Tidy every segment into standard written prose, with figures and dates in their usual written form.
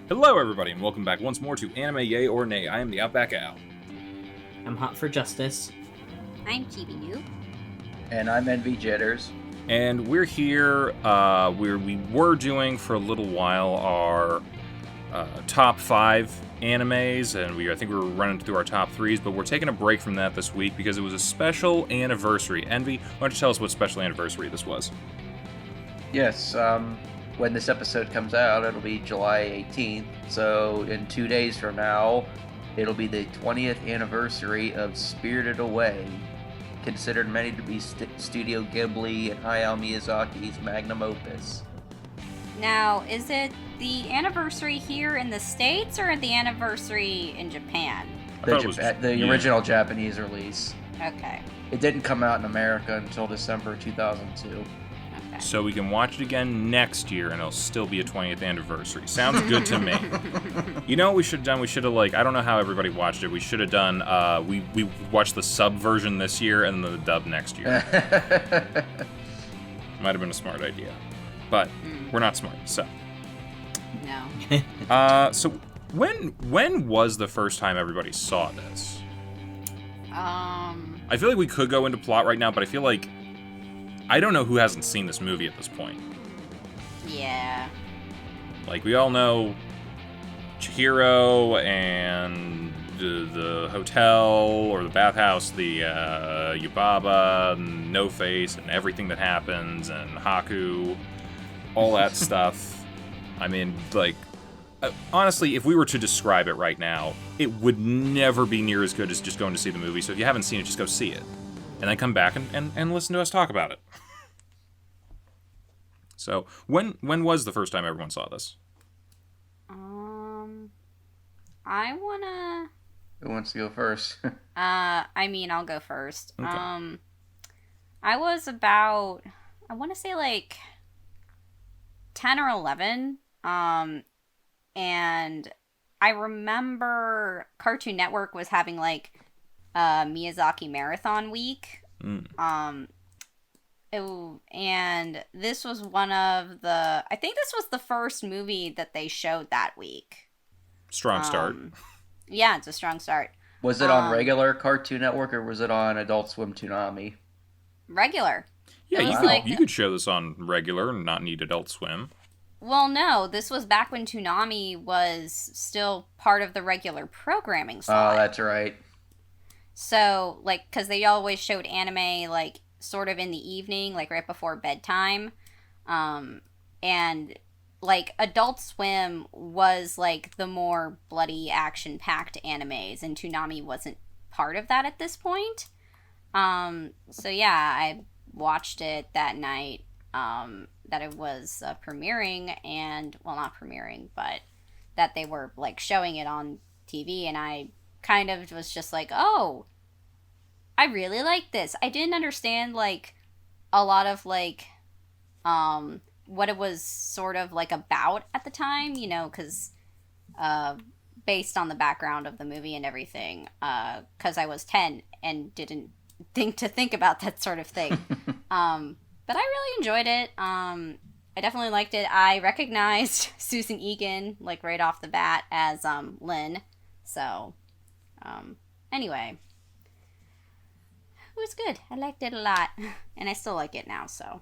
Hello, everybody, and welcome back once more to Anime Yay or Nay. I am TheOutbackAl. I'm hot for justice. I'm Chibi Noob. And I'm Envy Jitters. And we're here, we were doing for a little while our top 5 animes, and I think we were running through our top 3s, but we're taking a break from that this week because it was a special anniversary. Envy, why don't you tell us what special anniversary this was? Yes, when this episode comes out, it'll be July 18th. So in 2 days from now, it'll be the 20th anniversary of Spirited Away, considered many to be Studio Ghibli and Hayao Miyazaki's magnum opus. Now, is it the anniversary here in the States or the anniversary in Japan? The original Japanese release. Okay. It didn't come out in America until December 2002. Okay. So we can watch it again next year, and it'll still be a 20th anniversary. Sounds good to me. You know what we should have done? We should have, I don't know how everybody watched it. We should have done, we watched the sub version this year and the dub next year. Might have been a smart idea. But we're not smart, so. No. So when was the first time everybody saw this? I feel like we could go into plot right now, but I feel like I don't know who hasn't seen this movie at this point. Yeah. We all know Chihiro and the hotel or the bathhouse, the Yubaba, and No Face, and everything that happens, and Haku, all that stuff. I mean, honestly, if we were to describe it right now, it would never be near as good as just going to see the movie. So if you haven't seen it, just go see it. And then come back and listen to us talk about it. So, when was the first time everyone saw this? I wanna... Who wants to go first? I'll go first. Okay. I was about, I want to say 10 or 11. And I remember Cartoon Network was having Miyazaki Marathon Week. And this was I think this was the first movie that they showed that week. Strong start. Yeah, it's a strong start. Was it on regular Cartoon Network or was it on Adult Swim Toonami? Regular. Yeah, you could show this on regular and not need Adult Swim. Well, no, this was back when Toonami was still part of the regular programming slot. Oh, that's right. So, because they always showed anime, sort of in the evening, right before bedtime. And, Adult Swim was, the more bloody, action-packed animes, and Toonami wasn't part of that at this point. So, yeah, I watched it that night, that it was premiering, and, well, not premiering, but that they were, showing it on TV, and I kind of was just oh, I really like this. I didn't understand, a lot of, what it was sort of, about at the time, because, based on the background of the movie and everything, because I was 10 and didn't think about that sort of thing. But I really enjoyed it. I definitely liked it. I recognized Susan Egan, right off the bat as, Lynn. So, anyway. It was good. I liked it a lot. And I still like it now, so.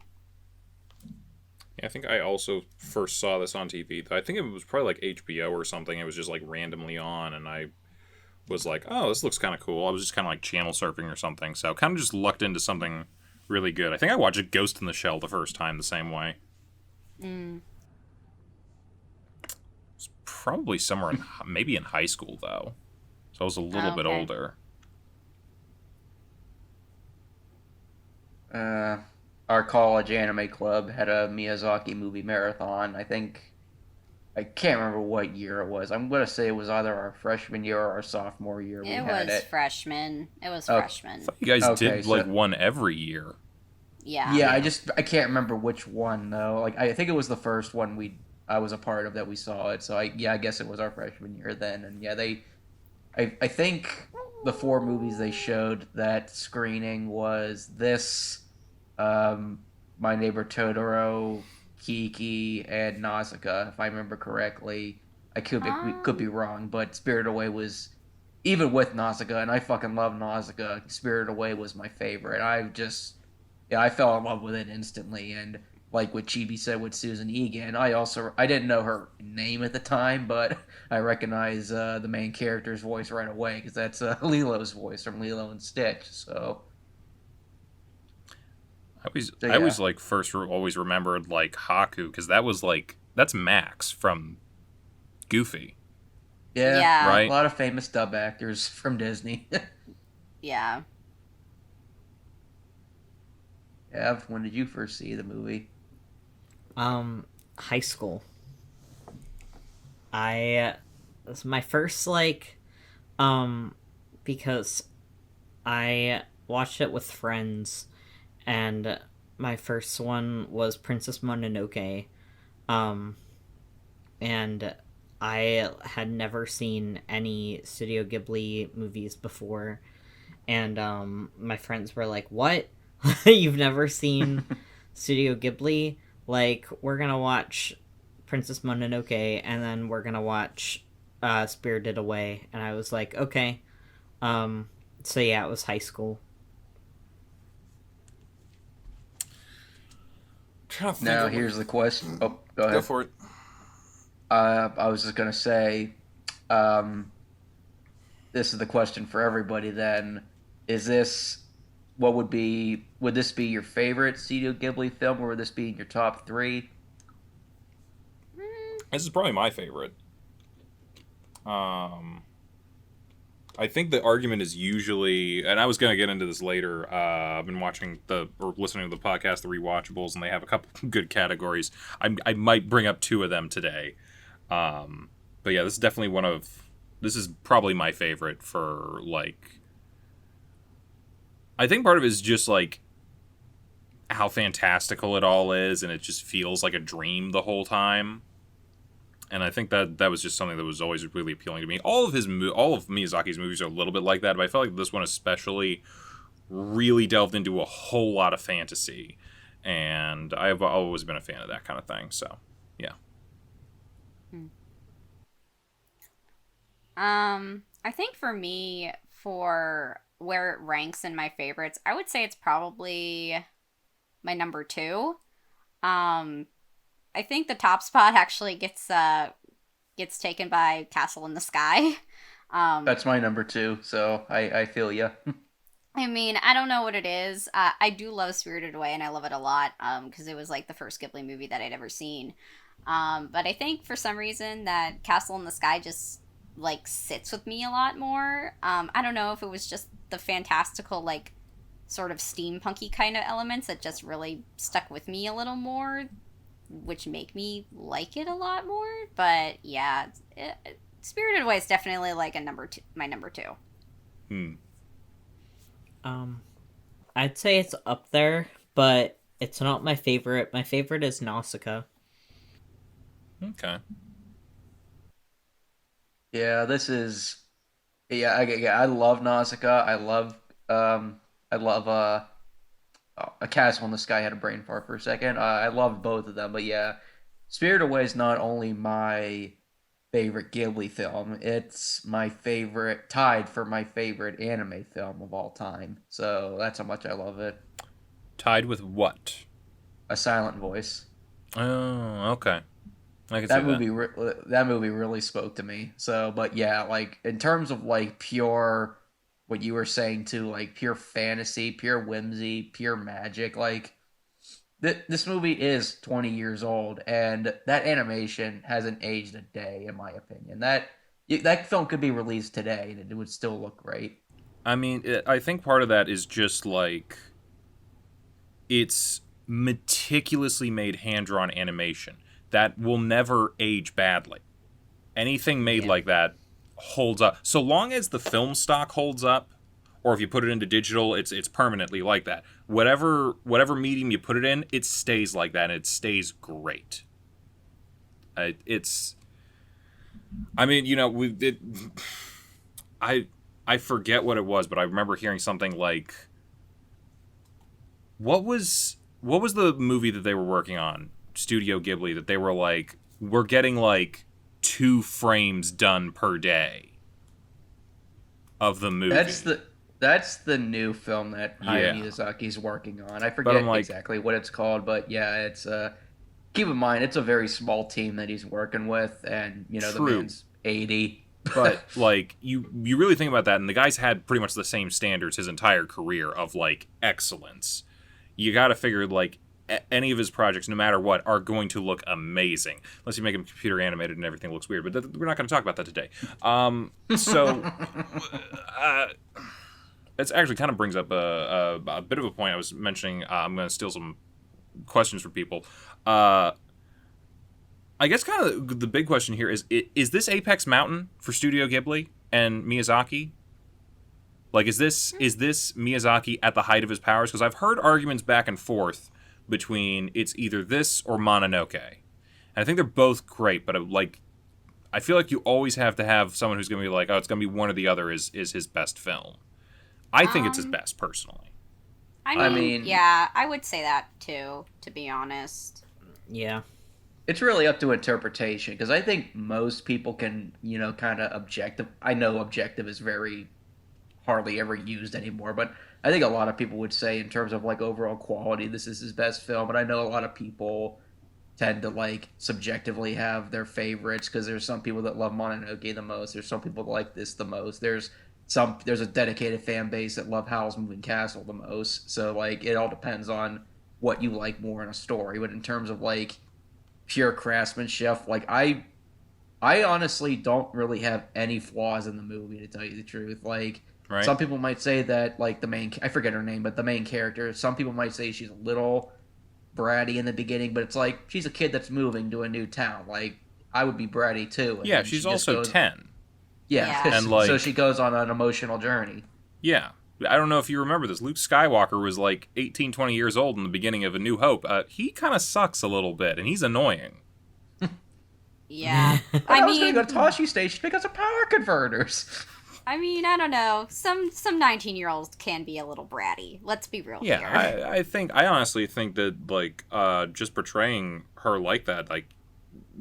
Yeah, I think I also first saw this on TV. I think it was probably HBO or something. It was just randomly on, and I was oh, this looks kind of cool. I was just kind of channel surfing or something, so kind of just lucked into something really good. I think I watched Ghost in the Shell the first time the same way. It's probably somewhere maybe in high school, though. So I was a little bit older. Our college anime club had a Miyazaki movie marathon. I can't remember what year it was. I'm going to say it was either our freshman year or our sophomore year. It was freshman. I thought you guys did one every year. Yeah. Yeah, I can't remember which one though. I think it was the first one I was a part of that we saw it. So I guess it was our freshman year then. And yeah, I think the 4 movies they showed that screening was this, My Neighbor Totoro, Kiki, and Nausicaa, if I remember correctly. I could be wrong, but Spirited Away was, even with Nausicaa, and I fucking love Nausicaa, Spirited Away was my favorite. I fell in love with it instantly, and like what Chibi said with Susan Egan, I didn't know her name at the time, but I recognize the main character's voice right away because that's Lilo's voice from Lilo and Stitch. So I always like always remembered like Haku because that's Max from Goofy. yeah, right. A lot of famous dub actors from Disney. Yeah. Ev, when did you first see the movie? High school. It was my first because I watched it with friends, and my first one was Princess Mononoke, and I had never seen any Studio Ghibli movies before, and my friends were like, "What? You've never seen Studio Ghibli? Like, we're gonna watch Princess Mononoke, and then we're gonna watch Spirited Away." And I was like, "Okay." So yeah, it was high school. Now here's the question. Oh, go ahead. Go for it. I was just gonna say, this is the question for everybody. Then, is this would this be your favorite Studio Ghibli film, or would this be in your top 3? This is probably my favorite. I think the argument is usually, and I was going to get into this later. I've been listening to the podcast, The Rewatchables, and they have a couple good categories. I might bring up 2 of them today. But yeah, this is probably my favorite for like. I think part of it is just like how fantastical it all is, and it just feels like a dream the whole time. And I think that was just something that was always really appealing to me. All of Miyazaki's movies are a little bit like that, but I felt like this one especially really delved into a whole lot of fantasy, and I've always been a fan of that kind of thing. So, yeah. I think for me, for where it ranks in my favorites, I would say it's probably my number 2. I think the top spot actually gets taken by Castle in the Sky. That's my number 2, so I feel ya. I mean, I don't know what it is. I do love Spirited Away, and I love it a lot because it was like the first Ghibli movie that I'd ever seen. But I think for some reason that Castle in the Sky just like sits with me a lot more. I don't know if it was just the fantastical like sort of steampunky kind of elements that just really stuck with me a little more, which make me like it a lot more. But yeah, Spirited Away is definitely like my number 2. I'd say it's up there, but it's not my favorite. My favorite is Nausicaa. Okay. Yeah, I love Nausicaa. I love A Castle in the Sky. Had a brain fart for a second. I love both of them, but yeah, Spirited Away is not only my favorite Ghibli film, it's my favorite, tied for my favorite anime film of all time. So that's how much I love it. Tied with what? A Silent Voice. Oh, okay. I can That see movie, that movie really spoke to me. So, but yeah, like in terms of like pure, what you were saying too, like pure fantasy, pure whimsy, pure magic. Like this movie is 20 years old, and that animation hasn't aged a day, in my opinion. That film could be released today, and it would still look great. I mean, I think part of that is just like it's meticulously made hand-drawn animation that will never age badly. Anything made like that holds up. So long as the film stock holds up, or if you put it into digital, it's permanently like that. Whatever medium you put it in, it stays like that, and it stays great. I mean, you know, I forget what it was, but I remember hearing something like, what was the movie that they were working on, Studio Ghibli, that they were like, we're getting like 2 frames done per day of the movie. That's the new film that Hayao Miyazaki's working on. I forget exactly what it's called, but yeah, it's keep in mind it's a very small team that he's working with, and the man's 80. But like you really think about that, and the guy's had pretty much the same standards his entire career of like excellence. You got to figure like any of his projects, no matter what, are going to look amazing, unless you make them computer animated and everything looks weird. But we're not going to talk about that today. It actually kind of brings up a bit of a point I was mentioning. I'm going to steal some questions from people. I guess kind of the big question here is this Apex Mountain for Studio Ghibli and Miyazaki? Like, is this Miyazaki at the height of his powers? Because I've heard arguments back and forth between it's either this or Mononoke. And I think they're both great, but I feel like you always have to have someone who's going to be like, oh, it's going to be one or the other is his best film. I think it's his best, personally. I mean, yeah, I would say that, too, to be honest. Yeah. It's really up to interpretation, because I think most people can, kind of objective. I know objective is very hardly ever used anymore, but I think a lot of people would say in terms of, like, overall quality, this is his best film, and I know a lot of people tend to, like, subjectively have their favorites, because there's some people that love Mononoke the most, there's some people that like this the most, there's a dedicated fan base that love Howl's Moving Castle the most, so, like, it all depends on what you like more in a story, but in terms of, like, pure craftsmanship, like, I honestly don't really have any flaws in the movie, to tell you the truth. Like, right. Some people might say that, like, I forget her name, but the main character, some people might say she's a little bratty in the beginning, but it's like, she's a kid that's moving to a new town. Like, I would be bratty too. Yeah, she's also 10. Yeah. And so she goes on an emotional journey. Yeah. I don't know if you remember this. Luke Skywalker was like 18, 20 years old in the beginning of A New Hope. He kind of sucks a little bit, and he's annoying. Yeah. I was going to go to Toshi Station because of power converters. I mean, I don't know. Some 19-year-olds can be a little bratty. Let's be real here. Yeah, I honestly think that, like, just portraying her like that, like,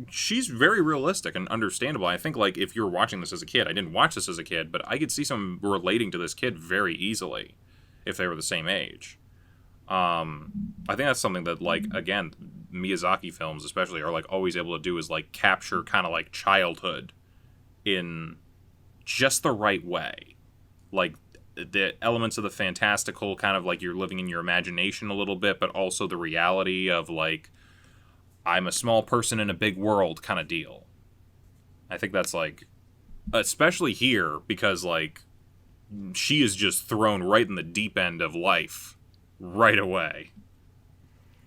she's very realistic and understandable. I think, like, if you were watching this as a kid, I didn't watch this as a kid, but I could see someone relating to this kid very easily if they were the same age. I think that's something that, like, again, Miyazaki films especially are, like, always able to do is, like, capture kind of, like, childhood in just the right way. Like, the elements of the fantastical, kind of like you're living in your imagination a little bit, but also the reality of, like, I'm a small person in a big world kind of deal. I think that's, like, especially here, because, like, she is just thrown right in the deep end of life right away.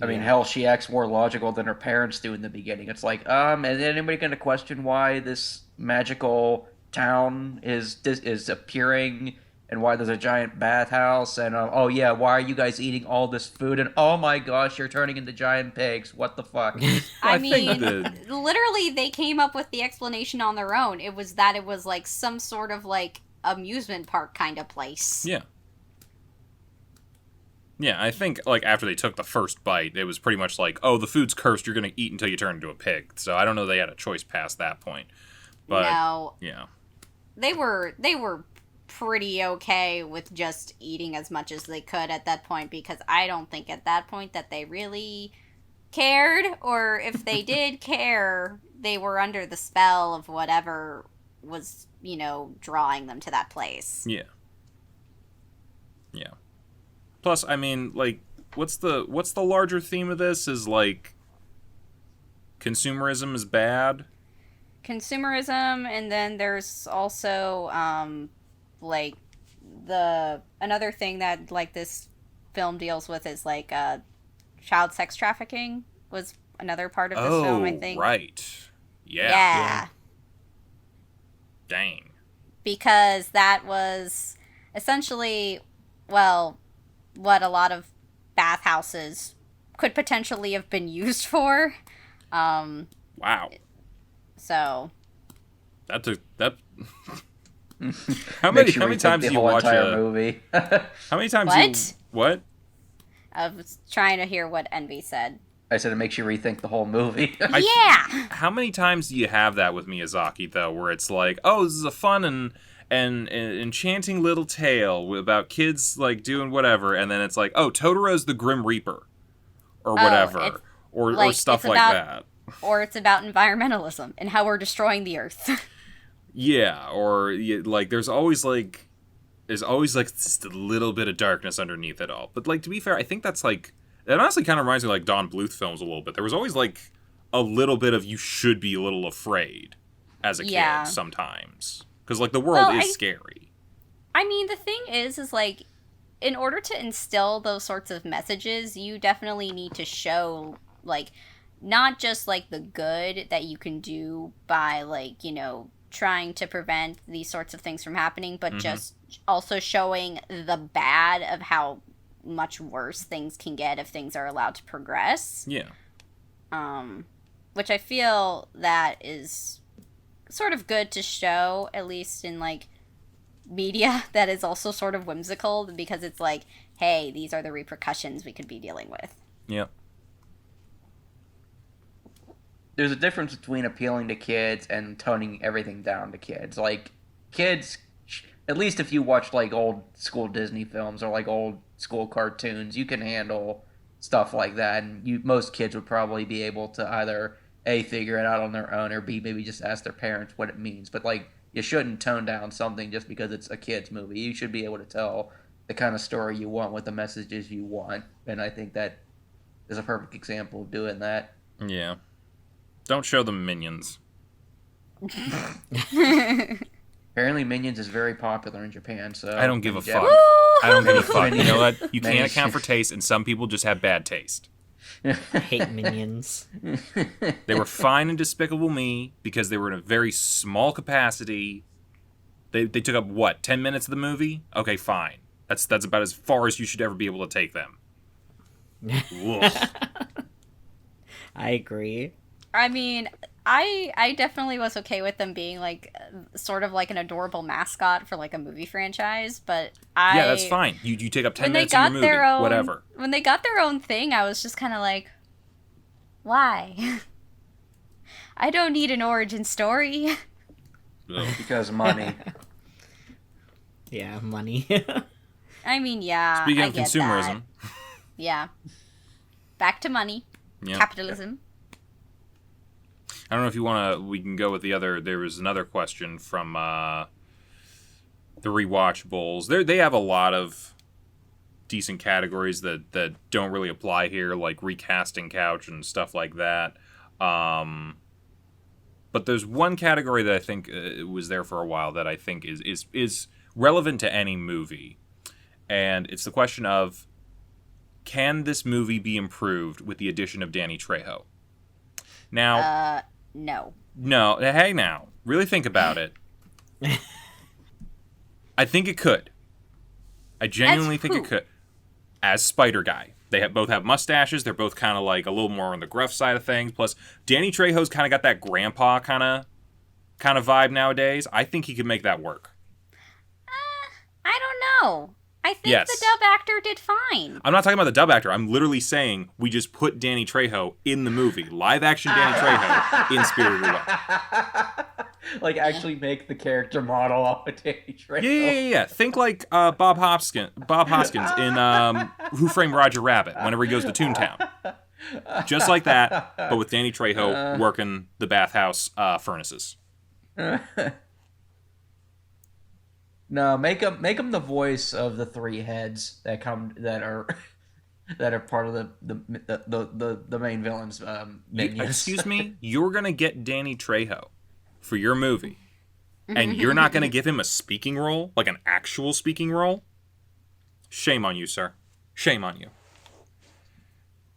I mean, hell, she acts more logical than her parents do in the beginning. It's like, is anybody going to question why this magical town is appearing, and why there's a giant bathhouse, and oh yeah, why are you guys eating all this food, and oh my gosh, you're turning into giant pigs, what the fuck? I mean, literally, they came up with the explanation on their own. It was like some sort of, like, amusement park kind of place. Yeah. Yeah, I think, like, after they took the first bite, it was pretty much like, oh, the food's cursed, you're gonna eat until you turn into a pig. So I don't know they had a choice past that point. But, no. Yeah. They were pretty okay with just eating as much as they could at that point, because I don't think at that point that they really cared, or if they did care, they were under the spell of whatever was, drawing them to that place. Yeah. Yeah. Plus, I mean, like, what's the larger theme of this is, like, consumerism is bad. Consumerism, and then there's also like another thing that, like, this film deals with is, like, child sex trafficking was another part of this film, I think. Right. Yeah. Dang. Because that was essentially, well, what a lot of bathhouses could potentially have been used for. Wow. So that took that. How many times do you watch a movie? How many times? What? What? I was trying to hear what Envy said. I said it makes you rethink the whole movie. Yeah. How many times do you have that with Miyazaki, though, where it's like, oh, this is a fun and enchanting little tale about kids, like, doing whatever, and then it's like, oh, Totoro's the Grim Reaper, or whatever, or like, stuff it's like about- that. Or it's about environmentalism and how we're destroying the earth. Yeah, or, like, there's always, like, just a little bit of darkness underneath it all. But, like, to be fair, I think that's, like, it honestly kind of reminds me of, like, Don Bluth films a little bit. There was always, like, a little bit of you should be a little afraid as a Yeah. kid sometimes. Because, like, the world is I- scary. I mean, the thing is like, in order to instill those sorts of messages, you definitely need to show, like, not just, like, the good that you can do by, like, you know, trying to prevent these sorts of things from happening, but just also showing the bad of how much worse things can get if things are allowed to progress. Yeah. Which I feel that is sort of good to show, at least in, like, media that is also sort of whimsical, because it's like, hey, these are the repercussions we could be dealing with. Yeah. There's a difference between appealing to kids and toning everything down to kids. Like, kids, at least if you watch, like, old school Disney films or, like, old school cartoons, you can handle stuff like that, and most kids would probably be able to either A, figure it out on their own, or B, maybe just ask their parents what it means. But, like, you shouldn't tone down something just because it's a kid's movie. You should be able to tell the kind of story you want with the messages you want, and I think that is a perfect example of doing that. Yeah. Don't show them Minions. Apparently Minions is very popular in Japan, so... I don't give a Jap- fuck. I don't give a fuck. You know what? You can't Minions. account for taste, and some people just have bad taste. I hate Minions. They were fine in Despicable Me because they were in a very small capacity. They took up, what, 10 minutes of the movie? Okay, fine. That's about as far as you should ever be able to take them. Ugh. I agree. I mean, I definitely was okay with them being, like, sort of like an adorable mascot for, like, a movie franchise, but Yeah, that's fine. You take up 10 when they minutes of your got movie, their own, whatever. when they got their own thing, I was just kind of like, why? I don't need an origin story. Ugh. Because money. Yeah, money. I mean, yeah, Speaking I of get consumerism, that. Yeah. Back to money. yeah. Capitalism. I don't know if you want to. We can go with the other. There was another question from the rewatchables. They have a lot of decent categories that don't really apply here, like recasting couch and stuff like that. But there's one category that I think was there for a while that I think is relevant to any movie, and it's the question of, can this movie be improved with the addition of Danny Trejo? Now. No. No, hey now, really think about it. I think it could. I genuinely As think it who? could. As Spider Guy. They both have mustaches. They're both kind of like a little more on the gruff side of things. Plus, Danny Trejo's kind of got that grandpa kind of vibe nowadays. I think he could make that work. I don't know. I think Yes. the dub actor did fine. I'm not talking about the dub actor. I'm literally saying we just put Danny Trejo in the movie. Live action Danny Trejo in Spirited Away. Like, actually make the character model off of Danny Trejo. Yeah. Think like Bob Hoskins in Who Framed Roger Rabbit whenever he goes to Toontown. Just like that, but with Danny Trejo working the bathhouse furnaces. No, make him the voice of the three heads that are part of the main villains. Minions. Excuse me? You're going to get Danny Trejo for your movie, and you're not going to give him a speaking role, like an actual speaking role? Shame on you, sir. Shame on you.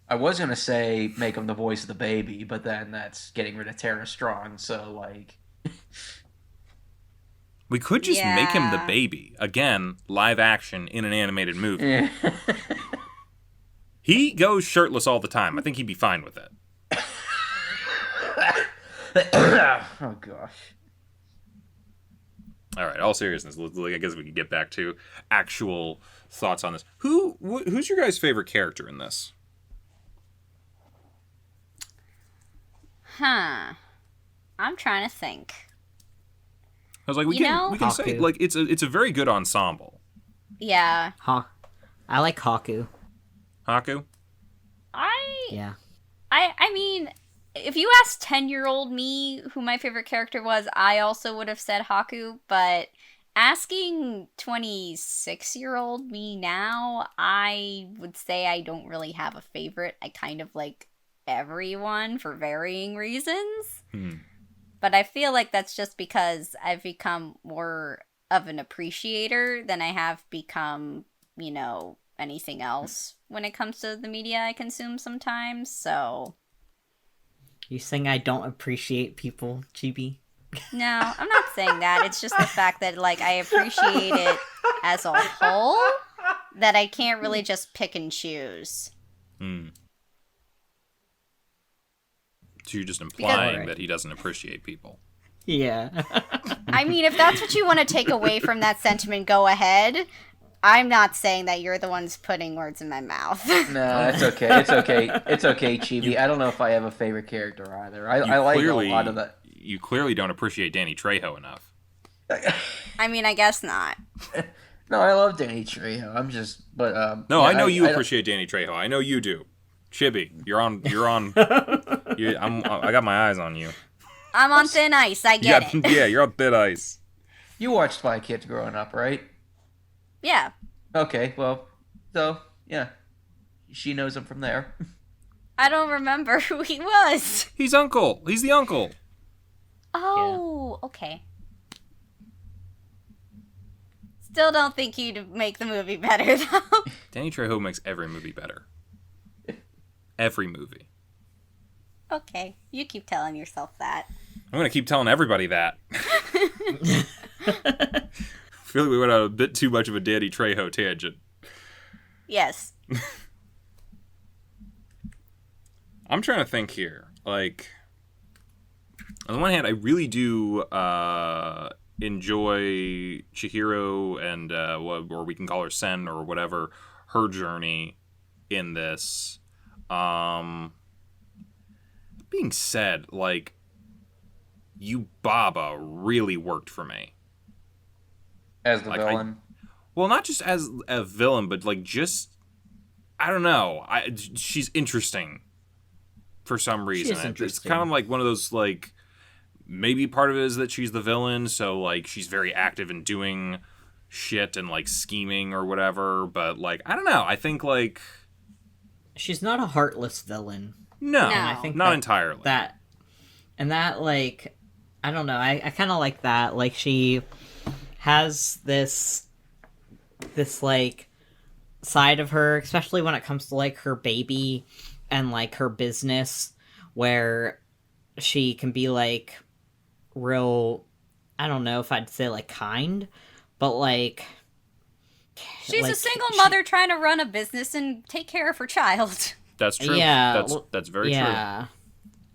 I was gonna say make him the voice of the baby, but then that's getting rid of Tara Strong. So like, We could just make him the Yeah. baby. Again, live action in an animated movie. yeah. He goes shirtless all the time. I think he'd be fine with it. Oh gosh. All right, all seriousness, I guess we could get back to actual thoughts on this. Who's your guys' favorite character in this? Huh. I'm trying to think. I was like, we You can know? say Haku. like it's a very good ensemble. Yeah. I like Haku. Haku. Yeah. I mean, if you asked 10-year-old me who my favorite character was, I also would have said Haku, but asking 26-year-old me now, I would say I don't really have a favorite. I kind of like everyone for varying reasons. But I feel like that's just because I've become more of an appreciator than I have become, anything else when it comes to the media I consume sometimes, so... You saying I don't appreciate people, Chibi? No, I'm not saying that. It's just the fact that, like, I appreciate it as a whole, that I can't really just pick and choose. So you're just implying Because- that he doesn't appreciate people. Yeah. I mean, if that's what you want to take away from that sentiment, go ahead. I'm not saying that you're the ones putting words in my mouth. No, it's okay. It's okay. It's okay, Chibi. I don't know if I have a favorite character either. I like a lot of that. You clearly don't appreciate Danny Trejo enough. I mean, I guess not. No, I love Danny Trejo. I'm just, but No, yeah, I know you I- appreciate Danny Trejo. I know you do. Chibi, you're on. I got my eyes on you. I'm on thin ice, I get it. Yeah, you're on thin ice. You watched Spy Kids growing up, right? Yeah. Okay, well, so yeah, she knows him from there. I don't remember who he was. He's uncle. He's the uncle. Oh, okay. Still don't think he'd make the movie better, though. Danny Trejo makes every movie better. Every movie. Okay, you keep telling yourself that. I'm gonna keep telling everybody that. I feel like we went on a bit too much of a Danny Trejo tangent. Yes. I'm trying to think here. Like, on the one hand, I really do enjoy Chihiro and, or we can call her Sen or whatever, her journey in this. Being said, like, Yubaba really worked for me. As the Like, villain. Well, not just as a villain, but like just I don't know. She's interesting for some reason. is It's interesting. kind of like one of those like maybe part of it is that she's the villain, so like she's very active in doing shit and like scheming or whatever. But like I don't know. I think like She's not a heartless villain. no, No. I think not entirely. That like I don't know. I kind of like that. Like she has this like side of her, especially when it comes to like her baby and like her business, where she can be like real. I don't know if I'd say like kind, but like She's like, a single mother trying to run a business and take care of her child. That's true. Yeah, That's very true.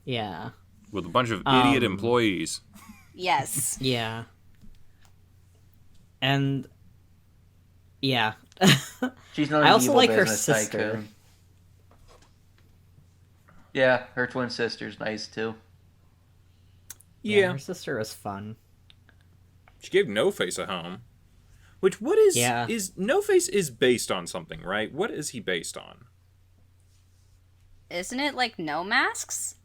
Yeah. With a bunch of idiot employees. Yes. Yeah. And yeah. She's not. I an also evil like her business sister. tycoon. Yeah, her twin sister's nice too. Yeah. Her sister was fun. She gave No Face a home. Which what is Yeah. is No Face is based on something, right? What is he based on? Isn't it like no masks?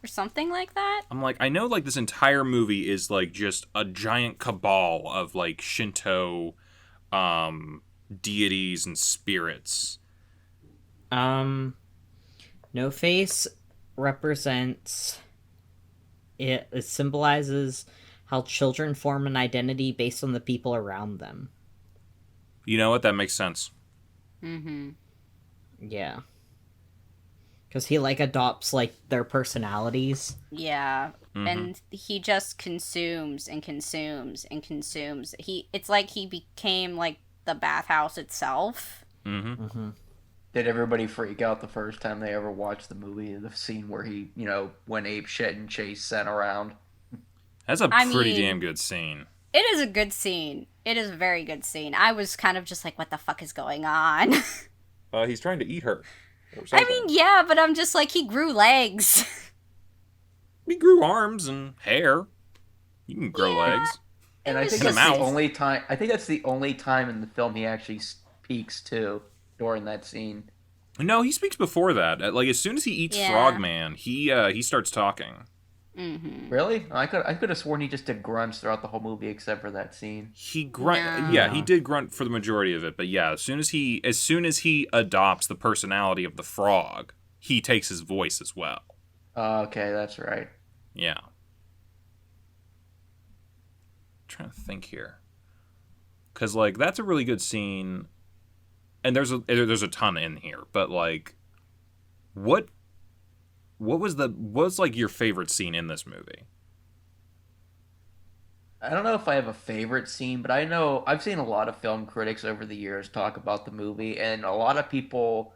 Or something like that? I'm like, I know like this entire movie is like just a giant cabal of like Shinto deities and spirits. No Face represents it symbolizes how children form an identity based on the people around them. You know what? That makes sense. Mm-hmm. Yeah. Because he like adopts like their personalities. Yeah. Mm-hmm. And he just consumes and consumes and consumes. It's like he became like the bathhouse itself. Mm-hmm. Did everybody freak out the first time they ever watched the movie? The scene where he, went ape shit and chased Sen around. That's a I pretty mean- damn good scene. It is a good scene. It is a very good scene. I was kind of just like, what the fuck is going on? He's trying to eat her. Or I something. mean, yeah, but I'm just like, he grew legs. He grew arms and hair. You can grow legs. And I think In a that's the mouth. only time. I think that's the only time in the film he actually speaks too during that scene. No, he speaks before that. Like as soon as he eats Yeah. Frogman, he starts talking. Mm-hmm. Really? I could have sworn he just did grunts throughout the whole movie except for that scene. He grunt. No. Yeah, he did grunt for the majority of it. But yeah, as soon as he adopts the personality of the frog, he takes his voice as well. Okay, that's right. Yeah. Trying to think here, because like that's a really good scene, and there's a ton in here. But like, what's like your favorite scene in this movie? I don't know if I have a favorite scene, but I know I've seen a lot of film critics over the years talk about the movie, and a lot of people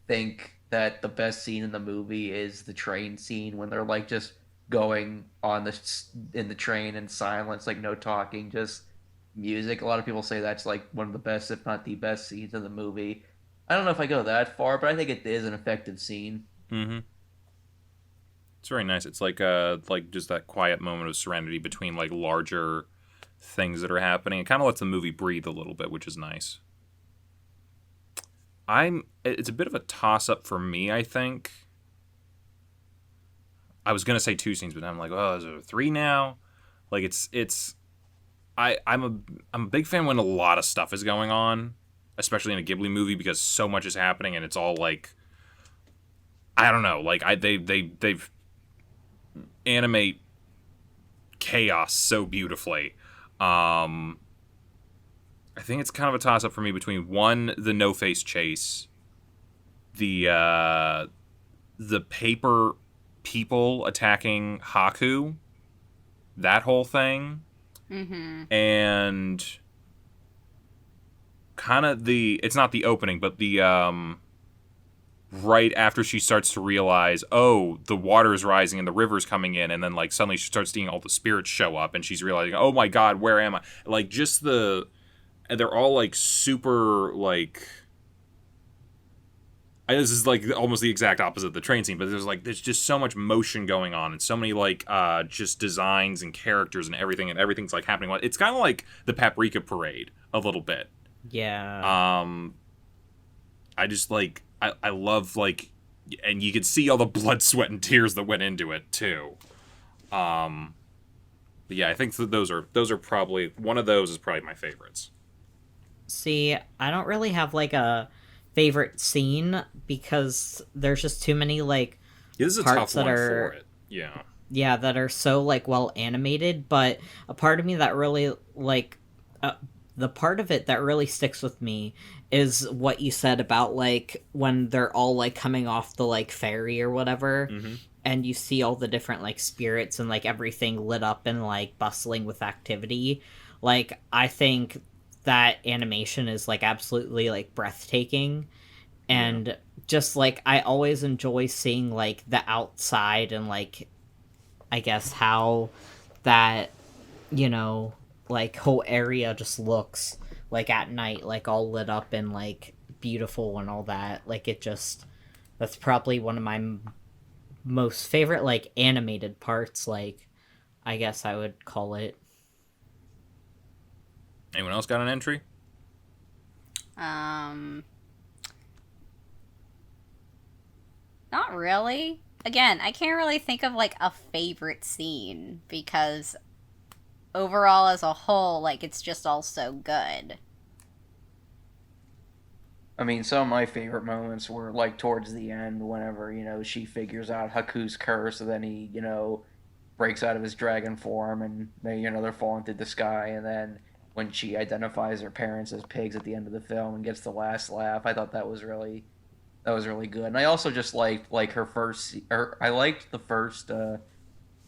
think that the best scene in the movie is the train scene when they're like just going in the train in silence, like no talking, just music. A lot of people say that's like one of the best, if not the best, scenes in the movie. I don't know if I go that far, but I think it is an effective scene. Mm-hmm. It's very nice. It's like just that quiet moment of serenity between like larger things that are happening. It kind of lets the movie breathe a little bit, which is nice. It's a bit of a toss up for me, I think. I was gonna say 2 scenes, but I'm like, oh, is it 3 now? Like I'm a big fan when a lot of stuff is going on, especially in a Ghibli movie, because so much is happening and it's all like, I don't know, like they've animate chaos so beautifully. I think it's kind of a toss up for me between one, the no face chase, the paper people attacking Haku, that whole thing, and kind of it's not the opening, but the right after she starts to realize, oh, the water is rising and the river's coming in, and then like suddenly she starts seeing all the spirits show up, and she's realizing, oh my god, where am I? Like just they're all like super like. This is like almost the exact opposite of the train scene, but there's just so much motion going on and so many like just designs and characters and everything's like happening. It's kind of like the Paprika Parade a little bit. Yeah. I just like I love like, and you could see all the blood, sweat, and tears that went into it too. But yeah, I think that those are probably one of those is probably my favorites. See, I don't really have like a favorite scene because there's just too many like Yeah, this is a parts tough that one are for it. Yeah. Yeah, that are so like well animated, but a part of me that really like the part of it that really sticks with me is what you said about like when they're all like coming off the like ferry or whatever, and you see all the different like spirits and like everything lit up and like bustling with activity. Like I think that animation is like absolutely like breathtaking, and just like I always enjoy seeing like the outside and like I guess how that, you know, like whole area just looks like at night, like all lit up and like beautiful and all that. Like it just, that's probably one of my most favorite like animated parts, like I guess I would call it. Anyone else got an entry? Not really. Again, I can't really think of like a favorite scene because overall as a whole, like it's just all so good. I mean, some of my favorite moments were like towards the end, whenever she figures out Haku's curse, and then he breaks out of his dragon form, and they're falling through the sky, and then when she identifies her parents as pigs at the end of the film and gets the last laugh, I thought that was really good. And I also just liked I liked the first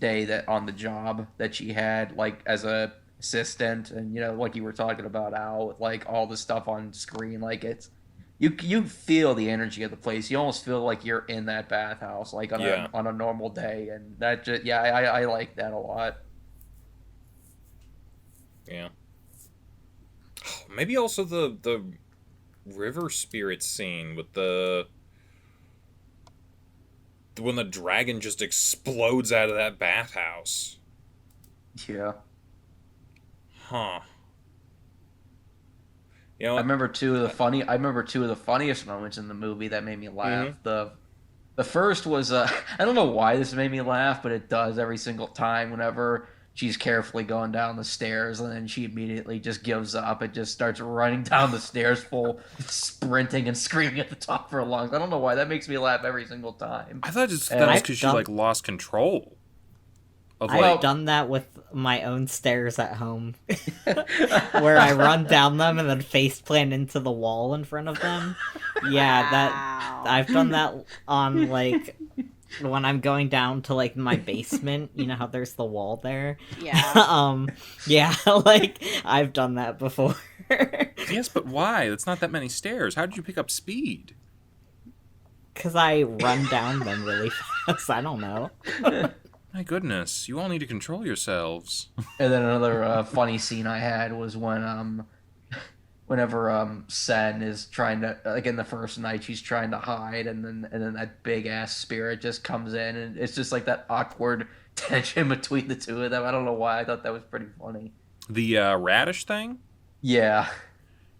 day that on the job that she had like as a assistant, and like you were talking about Al, with like all the stuff on screen, like it's you feel the energy of the place. You almost feel like you're in that bathhouse like on a normal day, and that just I like that a lot. Yeah. Maybe also the river spirit scene with when the dragon just explodes out of that bathhouse. Yeah. Huh. You know, I remember two of the funniest moments in the movie that made me laugh. The first was I don't know why this made me laugh, but it does every single time whenever she's carefully going down the stairs and then she immediately just gives up and just starts running down the stairs full sprinting and screaming at the top of her lungs. I don't know why that makes me laugh every single time. I thought that was I've because she done- like lost control. Of I've like, done that with my own stairs at home, where I run down them and then faceplant into the wall in front of them. Yeah, Wow. I've done that on, like, when I'm going down to, like, my basement. You know how there's the wall there? Yeah. Yeah, like, I've done that before. yes, but why? That's not that many stairs. How did you pick up speed? Because I run down them really fast. I don't know. My goodness, you all need to control yourselves. And then another funny scene I had was whenever Sen is trying to, like, in the first night she's trying to hide, and then that big ass spirit just comes in, and it's just like that awkward tension between the two of them. I don't know why, I thought that was pretty funny. The radish thing? Yeah.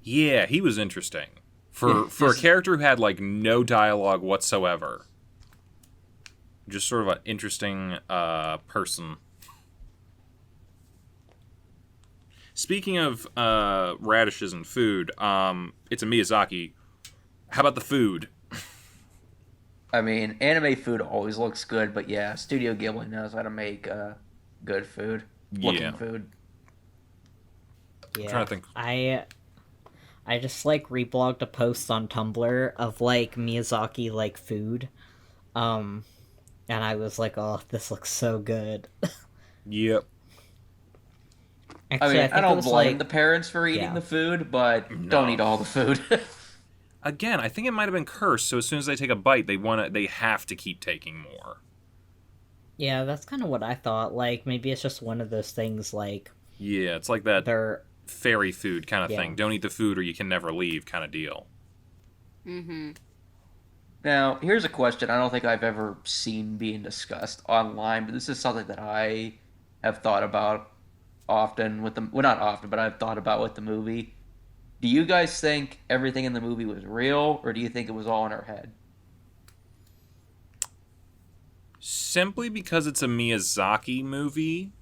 Yeah, he was interesting. For a character who had like no dialogue whatsoever. Just sort of an interesting person. Speaking of radishes and food, it's a Miyazaki. How about the food? I mean, anime food always looks good, but yeah, Studio Ghibli knows how to make good food. Looking food. Yeah. I'm trying to think. I just, like, reblogged a post on Tumblr of, like, Miyazaki, like, food. And I was like, oh, this looks so good. Yep. Actually, I don't blame the parents for eating Yeah. the food, but don't eat all the food. Again, I think it might have been cursed, so as soon as they take a bite, they have to keep taking more. Yeah, that's kind of what I thought. Like, maybe it's just one of those things, like... Yeah, it's like that They're... fairy food kind of Yeah. thing. Don't eat the food or you can never leave kind of deal. Mm-hmm. Now, here's a question I don't think I've ever seen being discussed online, but this is something that I have thought about often with the... Well, not often, but I've thought about with the movie. Do you guys think everything in the movie was real, or do you think it was all in her head? Simply because it's a Miyazaki movie,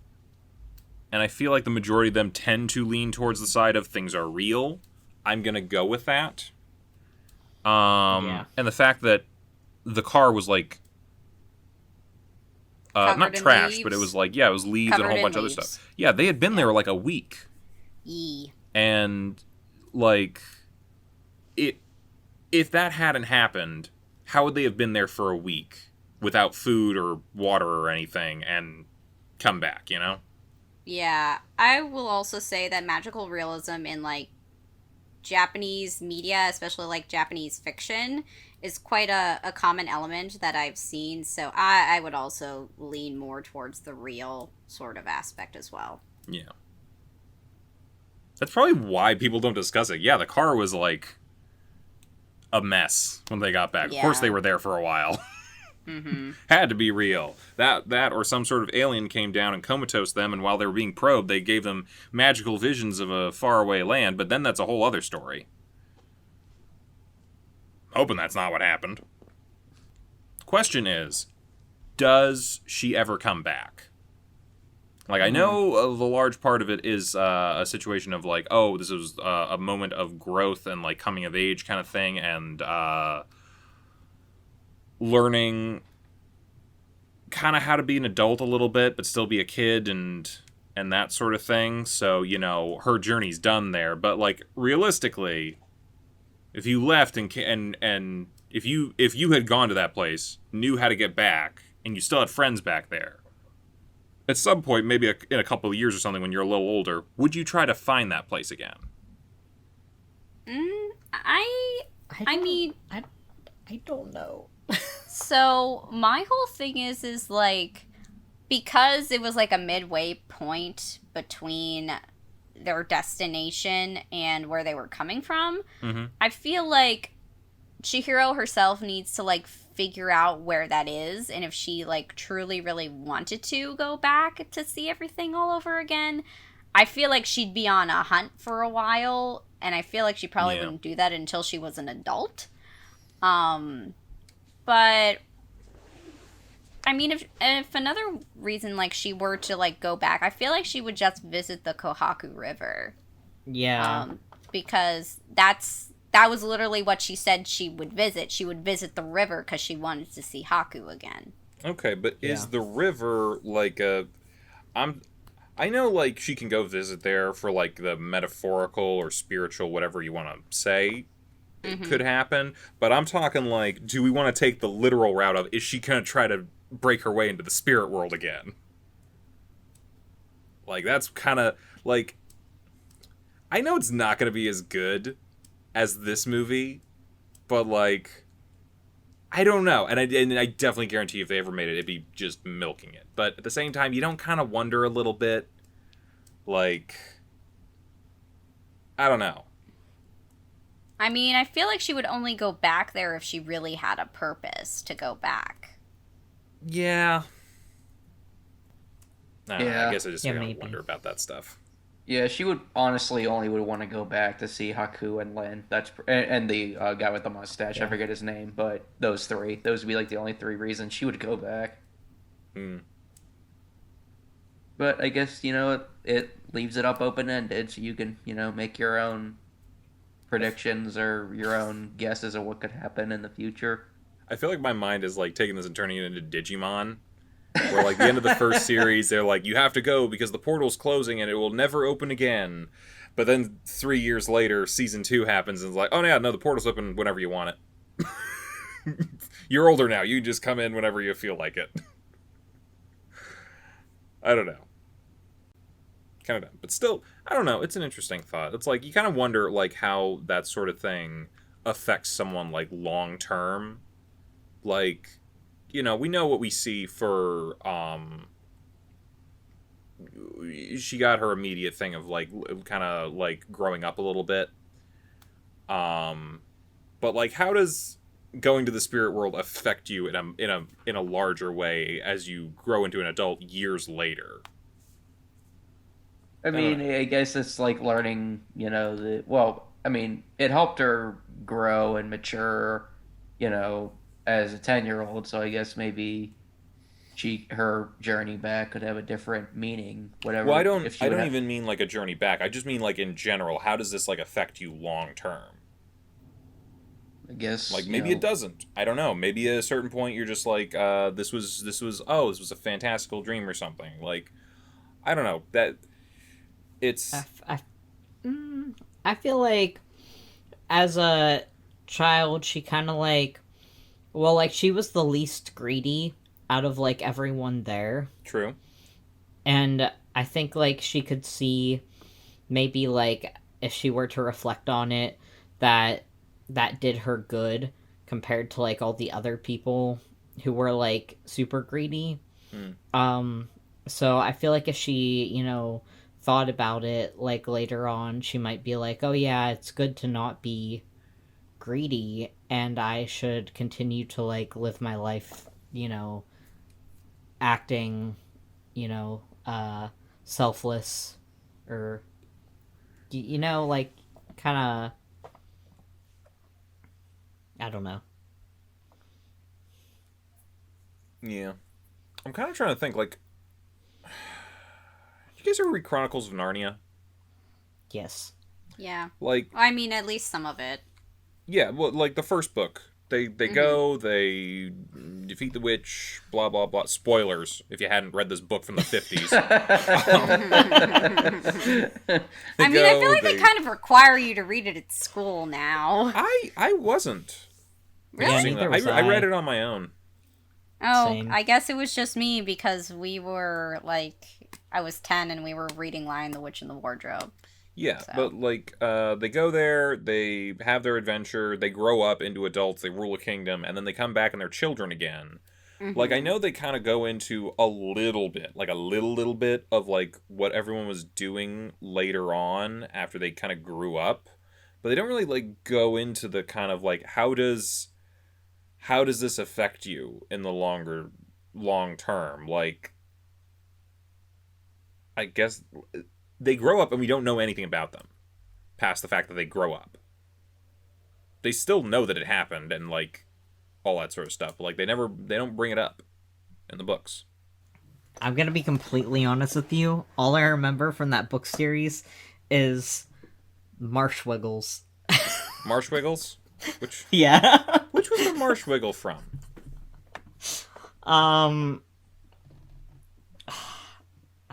and I feel like the majority of them tend to lean towards the side of things are real, I'm going to go with that. Yeah. And the fact that the car was like, not Covered in trash, leaves? but it was like, yeah, it was leaves and a Covered whole in bunch of other leaves. stuff. Yeah, they had been there like a week. Yee. And, like, if that hadn't happened, how would they have been there for a week without food or water or anything and come back, you know? Yeah, I will also say that magical realism in, like, Japanese media, especially, like, Japanese fiction, is quite a common element that I've seen, so I would also lean more towards the real sort of aspect as well. Yeah. That's probably why people don't discuss it. Yeah, the car was, like, a mess when they got back. Of course Yeah. they were there for a while. Mm-hmm. Had to be real. That or some sort of alien came down and comatose them, and while they were being probed, they gave them magical visions of a faraway land, but then that's a whole other story. Hoping that's not what happened. Question is, does she ever come back? Like, I know the large part of it is a situation of, like, oh, this was a moment of growth and, like, coming of age kind of thing, and learning kind of how to be an adult a little bit, but still be a kid and that sort of thing. So, you know, her journey's done there. But, like, realistically, if you left and if you had gone to that place, knew how to get back, and you still had friends back there, at some point, maybe in a couple of years or something when you're a little older, would you try to find that place again? I mean, I don't know. so my whole thing is like, because it was like a midway point between their destination and where they were coming from, Mm-hmm. I feel like Chihiro herself needs to, like, figure out where that is, and if she like truly really wanted to go back to see everything all over again, I feel like she'd be on a hunt for a while, and I feel like she probably wouldn't do that until she was an adult. But I mean, if another reason like she were to like go back, I feel like she would just visit the Kohaku River. Yeah. Because that was literally what she said she would visit. She would visit the river because she wanted to see Haku again. Okay, but is the river like a... I know, like, she can go visit there for, like, the metaphorical or spiritual, whatever you want to say, it could happen. But I'm talking, like, do we want to take the literal route of, is she going to try to break her way into the spirit world again? Like, that's kind of, like... I know it's not going to be as good as this movie, but, like... I don't know, and I definitely guarantee if they ever made it, it'd be just milking it. But at the same time, you don't kind of wonder a little bit, like, I don't know. I mean, I feel like she would only go back there if she really had a purpose to go back. Yeah. I don't know, Yeah. I guess I just maybe. wonder about that stuff. Yeah, she would honestly only would want to go back to see Haku and Lin. And the guy with the mustache. I forget his name, but those three. Those would be like the only three reasons she would go back. But I guess, it leaves it up open-ended, so you can, make your own predictions or your own guesses of what could happen in the future. I feel like my mind is like taking this and turning it into Digimon. Where, like, the end of the first series, they're like, you have to go because the portal's closing and it will never open again. But then 3 years later, season 2 happens and it's like, oh, yeah, no, the portal's open whenever you want it. You're older now. You can just come in whenever you feel like it. I don't know. Kind of dumb. But still, I don't know. It's an interesting thought. It's like, you kind of wonder, like, how that sort of thing affects someone, like, long-term. Like... we know what we see for, she got her immediate thing of, like, kind of, like, growing up a little bit. But, like, how does going to the spirit world affect you in a larger way as you grow into an adult years later? I mean, I guess it's like learning, it helped her grow and mature, as a 10-year-old, so I guess maybe her journey back could have a different meaning, whatever. Well, I don't even mean like a journey back. I just mean like in general, how does this like affect you long term? I guess like maybe it doesn't. I don't know. Maybe at a certain point you're just like this was a fantastical dream or something. Like I don't know. That it's I feel like as a child she kind of like she was the least greedy out of, like, everyone there. True. And I think, like, she could see maybe, like, if she were to reflect on it, that did her good compared to, like, all the other people who were, like, super greedy. So I feel like if she, thought about it, like, later on, she might be like, oh, yeah, it's good to not be greedy, and I should continue to, like, live my life, acting, selfless, or, like, kind of, I don't know. Yeah. I'm kind of trying to think, like, you guys ever read Chronicles of Narnia? Yes. Yeah. Like, I mean, at least some of it. Yeah, well, like the first book. They go, they defeat the witch, blah, blah, blah. Spoilers, if you hadn't read this book from the 50s. I feel like they kind of require you to read it at school now. I wasn't. Really? Yeah, I read it on my own. Oh, Same. I guess it was just me because we were, like, I was 10 and we were reading Lion, the Witch, and the Wardrobe. Yeah, So. but, like, they go there, they have their adventure, they grow up into adults, they rule a kingdom, and then they come back and they're children again. Like, I know they kind of go into a little bit, like a little bit of, like, what everyone was doing later on after they kind of grew up, but they don't really, like, go into the kind of, like, how does how does this affect you in the long term? Like, I guess they grow up and we don't know anything about them past the fact that they grow up. They still know that it happened and like all that sort of stuff. But, like they don't bring it up in the books. I'm gonna be completely honest with you. All I remember from that book series is Marshwiggles. Marshwiggles? Which Yeah. which was the Marshwiggle from?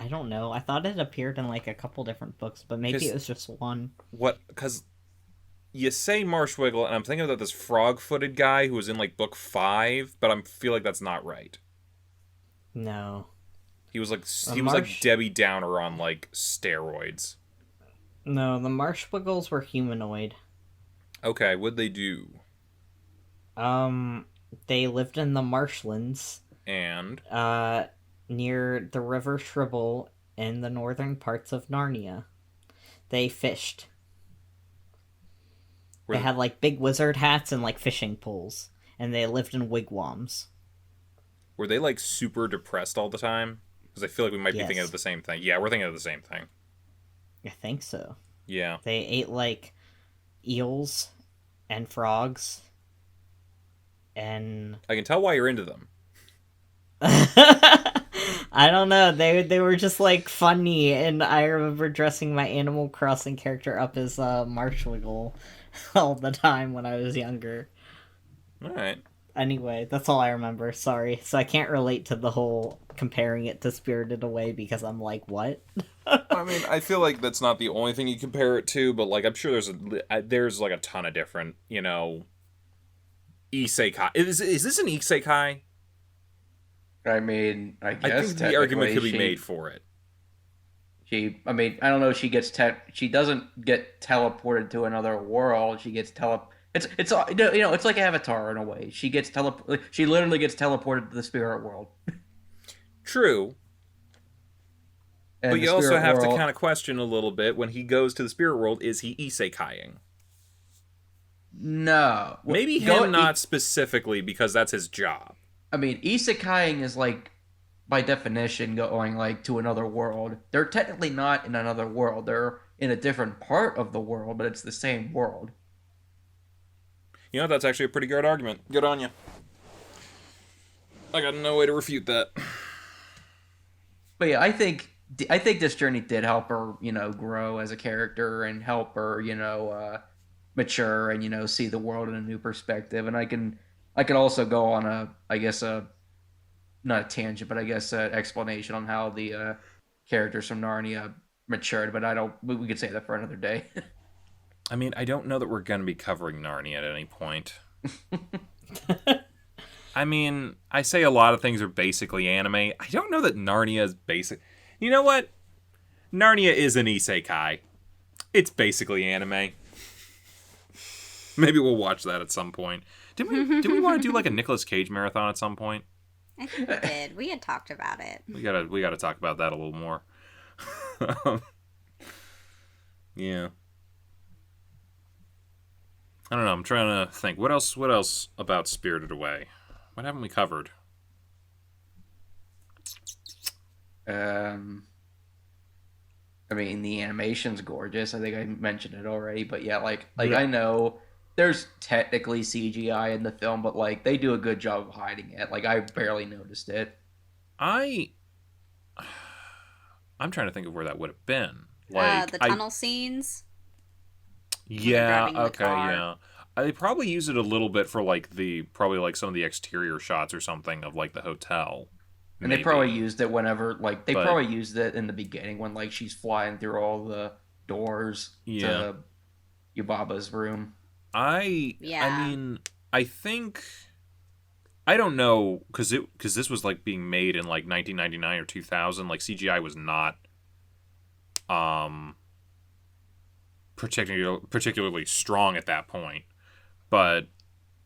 I don't know. I thought it appeared in like a couple different books, but maybe it was just one. What? Because you say Marshwiggle, and I'm thinking about this frog-footed guy who was in like book 5, but I feel like that's not right. No. He was like like Debbie Downer on like steroids. No, the Marshwiggles were humanoid. Okay, what'd they do? They lived in the marshlands. And Near the River Shribble in the northern parts of Narnia. They fished. They had like big wizard hats and like fishing poles, and they lived in wigwams. Were they like super depressed all the time? Because I feel like we might be thinking of the same thing. Yeah, we're thinking of the same thing. I think so. Yeah. They ate like eels and frogs. And I can tell why you're into them. I don't know. They were just like funny, and I remember dressing my Animal Crossing character up as Marshwiggle all the time when I was younger. All right. Anyway, that's all I remember. Sorry. So I can't relate to the whole comparing it to Spirited Away because I'm like, what? I mean, I feel like that's not the only thing you compare it to, but like I'm sure there's like a ton of different, isekai. Is this an isekai? I mean, I guess I think the argument could be made for it. I mean, I don't know. She doesn't get teleported to another world. She gets It's it's like Avatar in a way. She literally gets teleported to the spirit world. True. And but you also have to kind of question a little bit when he goes to the spirit world. Is he isekaiing? No. Maybe not specifically because that's his job. I mean, isekaiing is like, by definition, going like to another world. They're technically not in another world. They're in a different part of the world, but it's the same world. You know, that's actually a pretty good argument. Good on you. I got no way to refute that. But yeah, I think this journey did help her, grow as a character and help her, mature and see the world in a new perspective. And I can also go on not a tangent, but an explanation on how the characters from Narnia matured. But we could say that for another day. I mean, I don't know that we're going to be covering Narnia at any point. I mean, I say a lot of things are basically anime. I don't know that Narnia is basic. You know what? Narnia is an isekai. It's basically anime. Maybe we'll watch that at some point. Did we want to do like a Nicolas Cage marathon at some point? I think we did. We had talked about it. We gotta talk about that a little more. Yeah. I don't know. I'm trying to think. What else about Spirited Away? What haven't we covered? I mean, the animation's gorgeous. I think I mentioned it already, but yeah, I know there's technically CGI in the film, but like they do a good job of hiding it. Like I barely noticed it. I'm trying to think of where that would have been. Like the tunnel scenes. Yeah. Okay. Yeah. They probably use it a little bit for like some of the exterior shots or something of like the hotel. And they probably used it whenever probably used it in the beginning when like she's flying through all the doors to Yubaba's room. I mean, I think I don't know because this was like being made in like 1999 or 2000. Like CGI was not particularly strong at that point. But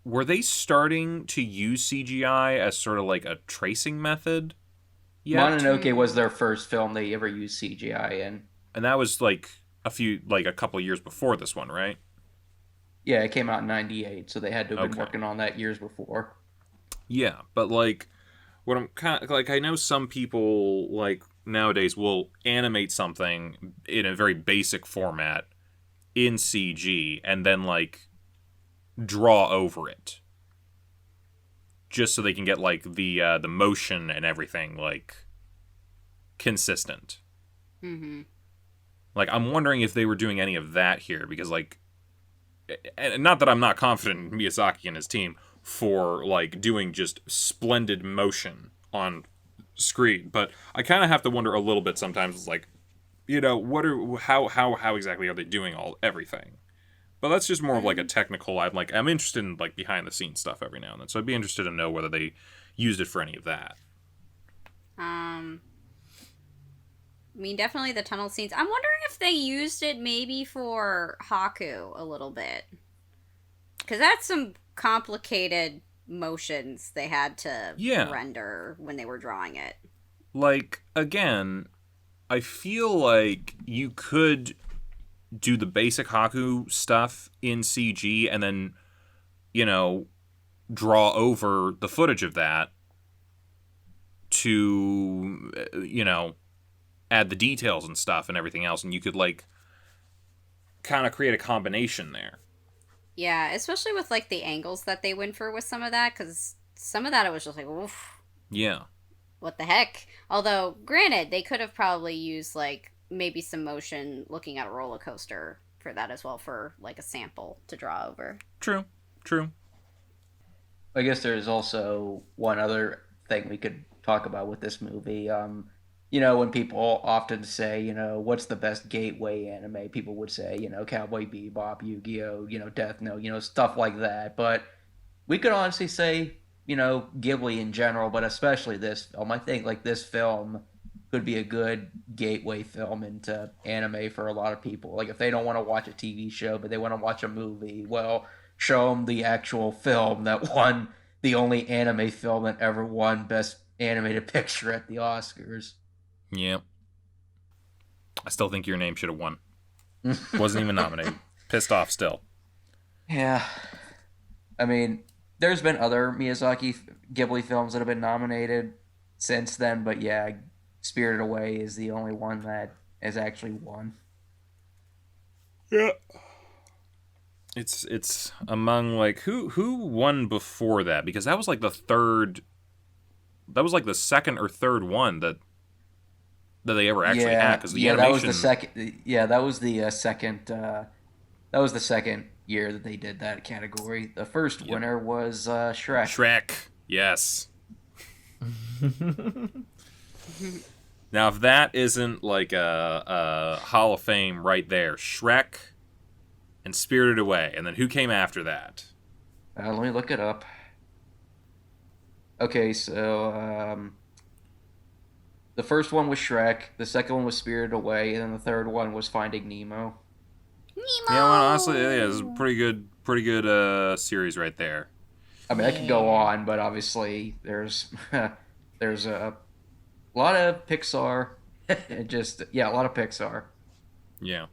were they starting to use CGI as sort of like a tracing method yet? Mononoke was their first film they ever used CGI in. And that was like a couple of years before this one, right? Yeah, it came out in '98, so they had to have been Okay. working on that years before. Yeah, but like, what I'm kind of like, I know some people like nowadays will animate something in a very basic format in CG and then like draw over it just so they can get like the motion and everything like consistent. Mm-hmm. Like, I'm wondering if they were doing any of that here because like, and not that I'm not confident in Miyazaki and his team for like doing just splendid motion on screen, but I kind of have to wonder a little bit sometimes. It's like, what are how exactly are they doing everything? But that's just more of like a technical. I'm interested in like behind the scenes stuff every now and then, so I'd be interested to know whether they used it for any of that. I mean, definitely the tunnel scenes. I'm wondering if they used it maybe for Haku a little bit. Because that's some complicated motions they had to render when they were drawing it. Like, again, I feel like you could do the basic Haku stuff in CG and then, draw over the footage of that to, add the details and stuff and everything else, and you could like kind of create a combination there. Yeah, especially with like the angles that they went for with some of that, because some of that it was just like, oof. Yeah. What the heck? Although, granted, they could have probably used like maybe some motion looking at a roller coaster for that as well, for like a sample to draw over. True. I guess there's also one other thing we could talk about with this movie. When people often say, what's the best gateway anime, people would say, Cowboy Bebop, Yu-Gi-Oh, Death Note, stuff like that. But we could honestly say, Ghibli in general, but especially this film. I think like this film could be a good gateway film into anime for a lot of people. Like if they don't want to watch a TV show, but they want to watch a movie, well, show them the actual film that won, the only anime film that ever won Best Animated Picture at the Oscars. Yeah. I still think Your Name should have won. Wasn't even nominated. Pissed off still. Yeah. I mean, there's been other Miyazaki Ghibli films that have been nominated since then, but yeah, Spirited Away is the only one that has actually won. Yeah. It's among like who won before that, because that was like the second or third one that they ever actually had, because the animation... that was the second. Yeah, that was the second. That was the second year that they did that category. The first winner was Shrek. Shrek, yes. Now, if that isn't like a Hall of Fame right there, Shrek and Spirited Away, and then who came after that? Let me look it up. Okay, so the first one was Shrek, the second one was Spirited Away, and then the third one was Finding Nemo. Nemo! Yeah, well, honestly, yeah, it's a pretty good series right there. I mean, I could go on, but obviously there's there's a lot of Pixar. A lot of Pixar. Yeah.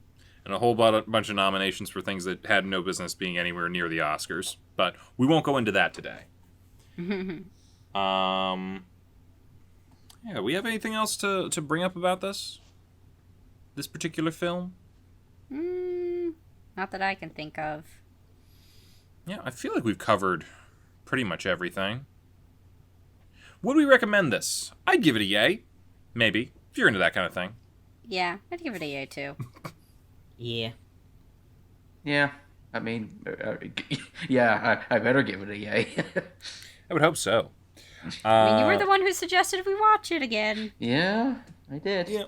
And a whole bunch of nominations for things that had no business being anywhere near the Oscars. But we won't go into that today. Yeah, we have anything else to bring up about this particular film? Not that I can think of. Yeah, I feel like we've covered pretty much everything. Would we recommend this? I'd give it a yay. Maybe, if you're into that kind of thing. Yeah, I'd give it a yay too. Yeah. Yeah, I mean, I better give it a yay. I would hope so. I mean, you were the one who suggested we watch it again. Yeah, I did. Yeah.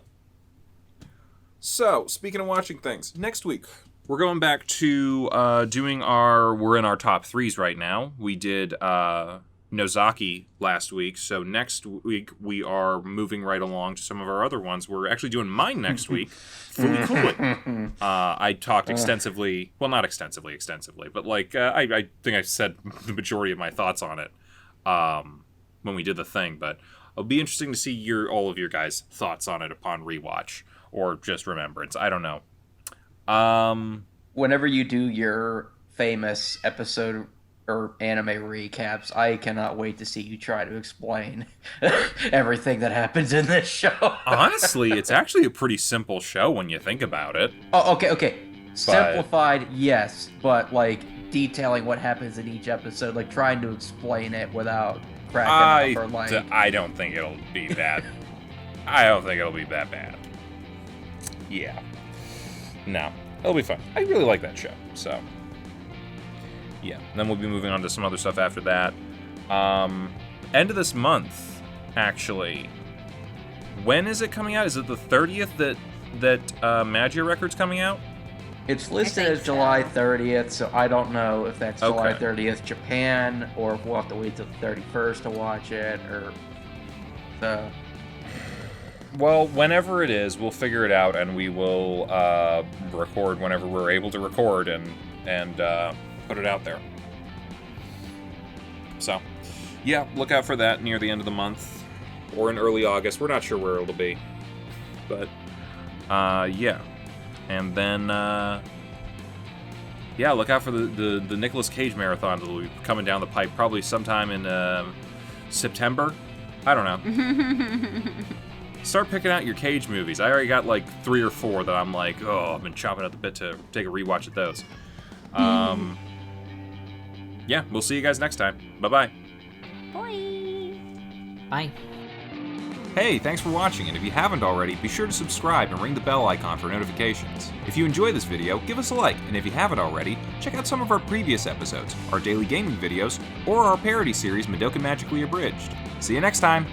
So, speaking of watching things, next week we're going back to we're in our top threes right now. We did Nozaki last week, so next week we are moving right along to some of our other ones. We're actually doing mine next week. Furikuri. I talked extensively, well, not extensively, but like I think I said the majority of my thoughts on it when we did the thing. But it'll be interesting to see all of your guys' thoughts on it upon rewatch or just remembrance. I don't know. Whenever you do your famous episode or anime recaps. I cannot wait to see you try to explain everything that happens in this show. Honestly, it's actually a pretty simple show when you think about it. Oh, okay. Simplified, yes, but like detailing what happens in each episode, like trying to explain it without cracking up or like. I don't think it'll be that. I don't think it'll be that bad. Yeah. No, it'll be fun. I really like that show, so. Yeah, and then we'll be moving on to some other stuff after that. End of this month, actually. When is it coming out? Is it the 30th that Magia Record's coming out? It's listed as July 30th, so I don't know if that's July 30th Japan, or if we'll have to wait till the 31st to watch it, or so. Well, whenever it is, we'll figure it out, and we will record whenever we're able to record, and put it out there. So, yeah, look out for that near the end of the month, or in early August. We're not sure where it'll be, but yeah. And then yeah, look out for the Nicolas Cage marathon that'll be coming down the pipe probably sometime in September. I don't know. Start picking out your Cage movies. I already got like 3 or 4 that I'm like, oh, I've been chopping at the bit to take a rewatch of those. Yeah, we'll see you guys next time. Bye-bye. Bye. Bye. Hey, thanks for watching, and if you haven't already, be sure to subscribe and ring the bell icon for notifications. If you enjoyed this video, give us a like, and if you haven't already, check out some of our previous episodes, our daily gaming videos, or our parody series Madoka Magically Abridged. See you next time!